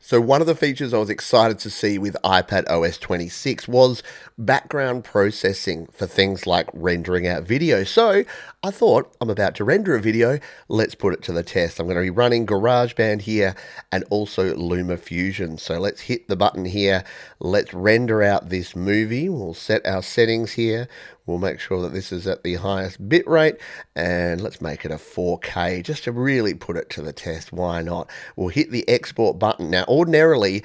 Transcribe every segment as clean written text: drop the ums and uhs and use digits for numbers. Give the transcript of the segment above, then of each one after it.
So one of the features I was excited to see with iPadOS 26 was background processing for things like rendering out video. So I thought, I'm about to render a video, let's put it to the test. I'm going to be running GarageBand here and also LumaFusion. So let's hit the button here. Let's render out this movie. We'll set our settings here. We'll make sure that this is at the highest bit rate, and let's make it a 4K just to really put it to the test. Why not? We'll hit the export button. Now, ordinarily,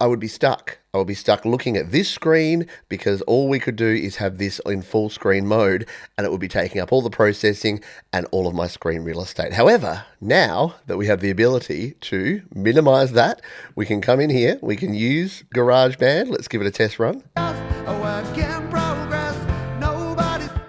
I would be stuck. I would be stuck looking at this screen because all we could do is have this in full screen mode and it would be taking up all the processing and all of my screen real estate. However, now that we have the ability to minimize that, we can come in here, we can use GarageBand. Let's give it a test run.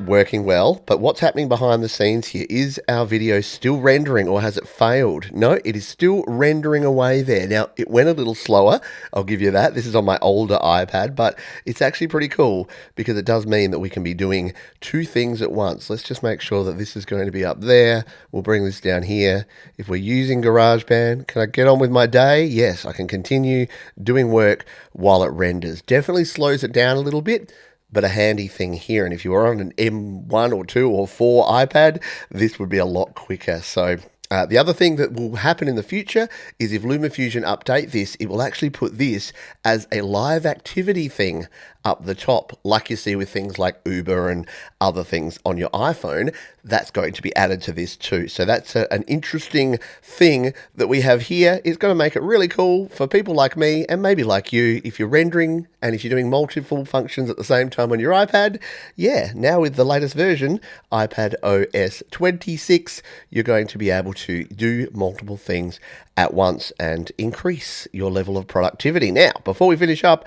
Working well, but what's happening behind the scenes here? Is our video still rendering or has it failed? No, it is still rendering away there. Now, it went a little slower, I'll give you that. This is on my older iPad, but it's actually pretty cool because it does mean that we can be doing two things at once. Let's just make sure that this is going to be up there. We'll bring this down here. If we're using GarageBand, can I get on with my day? Yes, I can continue doing work while it renders. Definitely slows it down a little bit, but a handy thing here. And if you were on an M1 or 2 or 4 iPad, this would be a lot quicker. So the other thing that will happen in the future is if LumaFusion update this, it will actually put this as a live activity thing up the top, like you see with things like Uber and other things on your iPhone. That's going to be added to this too. So that's an interesting thing that we have here. It's going to make it really cool for people like me and maybe like you if you're rendering and if you're doing multiple functions at the same time on your iPad. Yeah, now with the latest version, iPadOS 26, you're going to be able to do multiple things at once and increase your level of productivity. Now, before we finish up,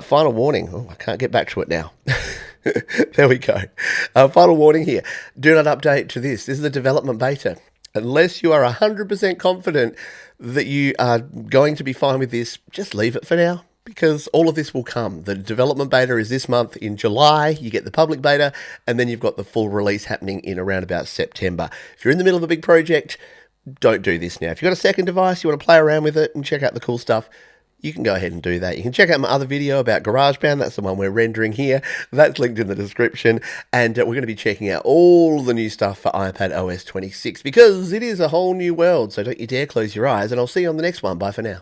final warning. Oh, I can't get back to it now. There we go. Final warning here. Do not update to this. This is a development beta. Unless you are 100% confident that you are going to be fine with this, just leave it for now, because all of this will come. The development beta is this month in July. You get the public beta, and then you've got the full release happening in around about September. If you're in the middle of a big project, don't do this now. If you've got a second device, you want to play around with it and check out the cool stuff, you can go ahead and do that. You can check out my other video about GarageBand. That's the one we're rendering here. That's linked in the description. And we're going to be checking out all the new stuff for iPadOS 26 because it is a whole new world. So don't you dare close your eyes. And I'll see you on the next one. Bye for now.